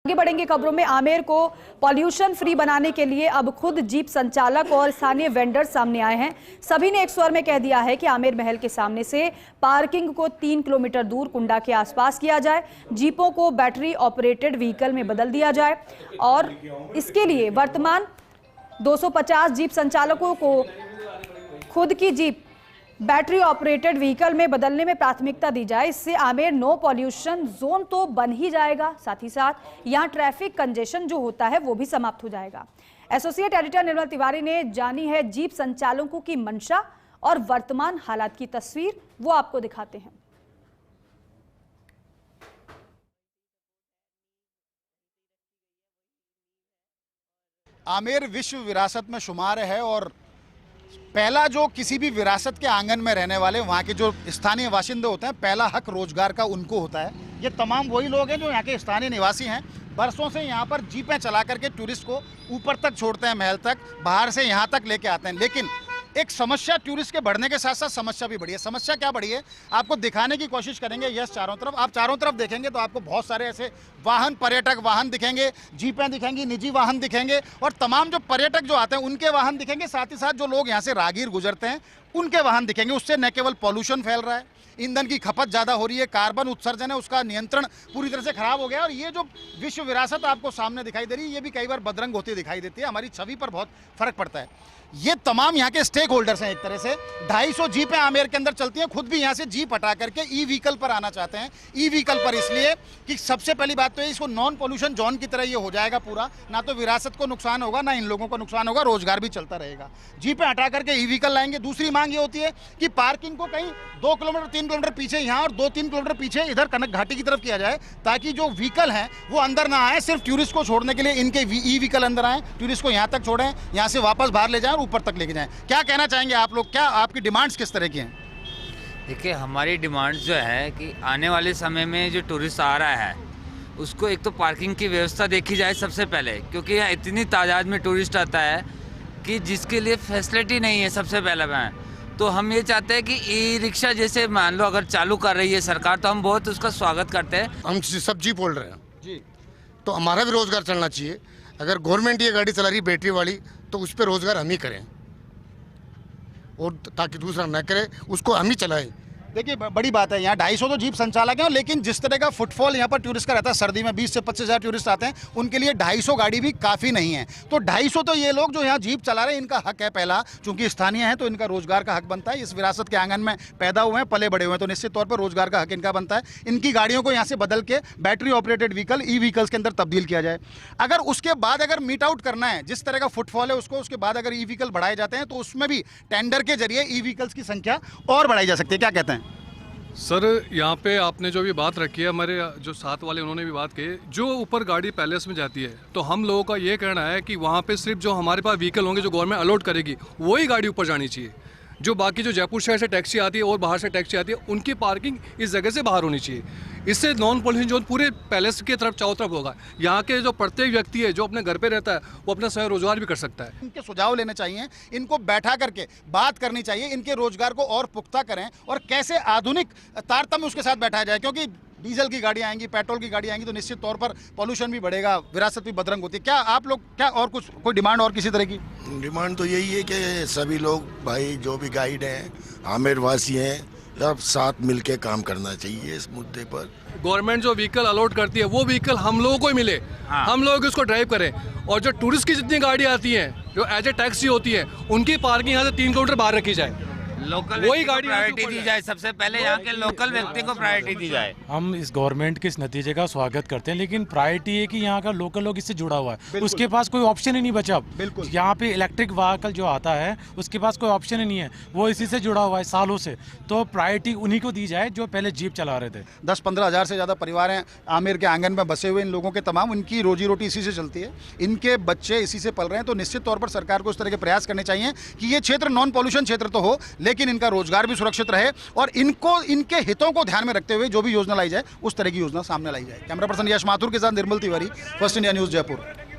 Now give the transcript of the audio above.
आगे बढ़ेंगे खबरों में। आमेर को पॉल्यूशन फ्री बनाने के लिए अब खुद जीप संचालक और स्थानीय वेंडर सामने आए हैं। सभी ने एक स्वर में कह दिया है कि आमेर महल के सामने से पार्किंग को 3 किलोमीटर दूर कुंडा के आसपास किया जाए, जीपों को बैटरी ऑपरेटेड व्हीकल में बदल दिया जाए और इसके लिए वर्तमान 250 जीप संचालकों को खुद की जीप बैटरी ऑपरेटेड व्हीकल में बदलने में प्राथमिकता दी जाए। इससे आमेर नो पॉल्यूशन जोन तो बन ही जाएगा, साथ ही साथ यहां ट्रैफिक कंजेशन जो होता है वो भी समाप्त हो जाएगा। एसोसिएट एडिटर निर्मल तिवारी ने जानी है जीप संचालकों की मंशा और वर्तमान हालात की तस्वीर, वो आपको दिखाते हैं। आमेर विश्व विरासत में शुमार है और पहला जो किसी भी विरासत के आंगन में रहने वाले वहाँ के जो स्थानीय बाशिंदे होते हैं, पहला हक रोजगार का उनको होता है। ये तमाम वही लोग हैं जो यहाँ के स्थानीय निवासी हैं। बरसों से यहाँ पर जीपें चला करके टूरिस्ट को ऊपर तक छोड़ते हैं, महल तक, बाहर से यहाँ तक लेके आते हैं। लेकिन एक समस्या टूरिस्ट के बढ़ने के साथ साथ समस्या भी बढ़ी है। समस्या क्या बढ़ी है आपको दिखाने की कोशिश करेंगे। यस, चारों तरफ आप चारों तरफ देखेंगे तो आपको बहुत सारे ऐसे वाहन, पर्यटक वाहन दिखेंगे, जीपें दिखेंगी, निजी वाहन दिखेंगे और तमाम जो पर्यटक जो आते हैं उनके वाहन दिखेंगे। साथ ही साथ जो लोग यहाँ से राहगीर गुजरते हैं उनके वाहन दिखेंगे। उससे न केवल पॉल्यूशन फैल रहा है, ईंधन की खपत ज़्यादा हो रही है, कार्बन उत्सर्जन है उसका नियंत्रण पूरी तरह से खराब हो गया। और ये जो विश्व विरासत आपको सामने दिखाई दे रही है ये भी कई बार बदरंग होती दिखाई देती है, हमारी छवि पर बहुत फर्क पड़ता है। ये तमाम यहाँ के स्टेक होल्डर्स हैं। एक तरह से 250 जीपें आमेर के अंदर चलती हैं, खुद भी यहाँ से जीप हटा करके ई व्हीकल पर आना चाहते हैं। ई व्हीकल पर इसलिए कि सबसे पहली बात तो है इसको नॉन पॉल्यूशन जोन की तरह ये हो जाएगा पूरा, ना तो विरासत को नुकसान होगा ना इन लोगों को नुकसान होगा, रोजगार भी चलता रहेगा। जीपें हटा करके ई व्हीकल लाएंगे। दूसरी मांग ये होती है कि पार्किंग को कहीं 2 किलोमीटर 3 किलोमीटर पीछे यहाँ और 2-3 किलोमीटर पीछे इधर कनक घाटी की तरफ किया जाए, ताकि जो व्हीकल हैं वो अंदर ना आए, सिर्फ टूरिस्ट को छोड़ने के लिए इनके ई व्हीकल अंदर आए, टूरिस्ट को यहाँ तक छोड़ें, यहाँ से वापस बाहर ले जाएं और ऊपर तक लेके जाएं। क्या कहना चाहेंगे आप लोग, क्या आपकी डिमांड्स किस तरह की हैं? देखिए, हमारी डिमांड्स जो है कि आने वाले समय में जो टूरिस्ट आ रहा है उसको एक तो पार्किंग की व्यवस्था देखी जाए सबसे पहले, क्योंकि यहाँ इतनी तादाद में टूरिस्ट आता है कि जिसके लिए फैसिलिटी नहीं है। सबसे पहला मैं तो हम ये चाहते हैं कि ई रिक्शा जैसे मान लो अगर चालू कर रही है सरकार तो हम बहुत उसका स्वागत करते हैं। हम सब्जी बोल रहे हैं जी, तो हमारा भी रोजगार चलना चाहिए। अगर गवर्नमेंट ये गाड़ी चला रही बैटरी वाली तो उस पर रोजगार हम ही करें और ताकि दूसरा न करे उसको हम ही चलाएं। देखिए, बड़ी बात है, यहाँ 250 तो जीप संचालक हैं, लेकिन जिस तरह का फुटफॉल यहाँ पर टूरिस्ट का रहता है, सर्दी में 20 से 25 हज़ार टूरिस्ट आते हैं, उनके लिए 250 गाड़ी भी काफ़ी नहीं है। तो 250 तो ये लोग जो यहाँ जीप चला रहे हैं इनका हक है पहला, चूंकि स्थानीय है तो इनका रोजगार का हक बनता है। इस विरासत के आंगन में पैदा हुए हैं, पले बड़े हुए हैं, तो निश्चित तौर पर रोजगार का हक इनका बनता है। इनकी गाड़ियों को यहाँ से बदल के बैटरी ऑपरेटेड व्हीकल, ई व्हीकल्स के अंदर तब्दील किया जाए। अगर उसके बाद अगर मीट आउट करना है जिस तरह का फुटफॉल है उसको, उसके बाद अगर ई व्हीकल बढ़ाए जाते हैं तो उसमें भी टेंडर के जरिए ई व्हीकल्स की संख्या और बढ़ाई जा सकती है। क्या कहते हैं सर? यहाँ पे आपने जो भी बात रखी है, हमारे जो साथ वाले उन्होंने भी बात की, जो ऊपर गाड़ी पैलेस में जाती है तो हम लोगों का ये कहना है कि वहाँ पे सिर्फ जो हमारे पास व्हीकल होंगे जो गवर्नमेंट अलॉट करेगी वही गाड़ी ऊपर जानी चाहिए। जो बाकी जो जयपुर शहर से टैक्सी आती है और बाहर से टैक्सी आती है उनकी पार्किंग इस जगह से बाहर होनी चाहिए। इससे नॉन पॉल्यूशन जोन पूरे पैलेस की तरफ चारों तरफ होगा। यहाँ के जो प्रत्येक व्यक्ति है जो अपने घर पे रहता है वो अपना स्वयं रोजगार भी कर सकता है। इनके सुझाव लेने चाहिए, इनको बैठा करके बात करनी चाहिए, इनके रोजगार को और पुख्ता करें और कैसे आधुनिक तारतम्य उसके साथ बैठाया जाए, क्योंकि डीजल की गाड़ी आएंगी, पेट्रोल की गाड़ी आएंगी तो निश्चित तौर पर पॉल्यूशन भी बढ़ेगा, विरासत भी बदरंग होती है। क्या आप लोग क्या और कुछ कोई डिमांड और किसी तरह की? डिमांड तो यही है कि सभी लोग भाई जो भी गाइड हैं, आमेर वासी हैं, सब साथ मिलके काम करना चाहिए इस मुद्दे पर। गवर्नमेंट जो व्हीकल अलॉट करती है वो व्हीकल हम लोगों को ही मिले। हाँ। हम लोग उसको ड्राइव करें और जो टूरिस्ट की जितनी गाड़ी आती हैं जो एज ए टैक्सी होती है उनकी पार्किंग यहाँ से 3 किलोमीटर बाहर रखी जाए, लोकल वही गाड़ी प्रायोरिटी दी जाए। सबसे पहले यहाँ के लोकल व्यक्ति को प्रायोरिटी दी जाए। हम इस गवर्नमेंट के इस नतीजे का स्वागत करते हैं, लेकिन प्रायोरिटी है कि यहाँ का लोकल लोग इससे जुड़ा हुआ है, उसके पास कोई ऑप्शन ही नहीं बचा। बिल्कुल, यहाँ पे इलेक्ट्रिक व्हीकल जो आता है उसके पास कोई ऑप्शन ही नहीं है, वो इसी से जुड़ा हुआ है सालों से। तो प्रायोरिटी उन्हीं को दी जाए जो पहले जीप चला रहे थे। 10-15 हज़ार से ज़्यादा परिवार हैं आमेर के आंगन में बसे हुए। इन लोगों के तमाम उनकी रोजी रोटी इसी से चलती है, इनके बच्चे इसी से पल रहे हैं। तो निश्चित तौर पर सरकार को इस तरह के प्रयास करने चाहिए कि ये क्षेत्र नॉन पॉल्यूशन क्षेत्र तो हो, लेकिन इनका रोजगार भी सुरक्षित रहे और इनको इनके हितों को ध्यान में रखते हुए जो भी योजना लाई जाए उस तरह की योजना सामने लाई जाए। कैमरा पर्सन यश माथुर के साथ Nirmal Tiwari, first India news, Jaipur.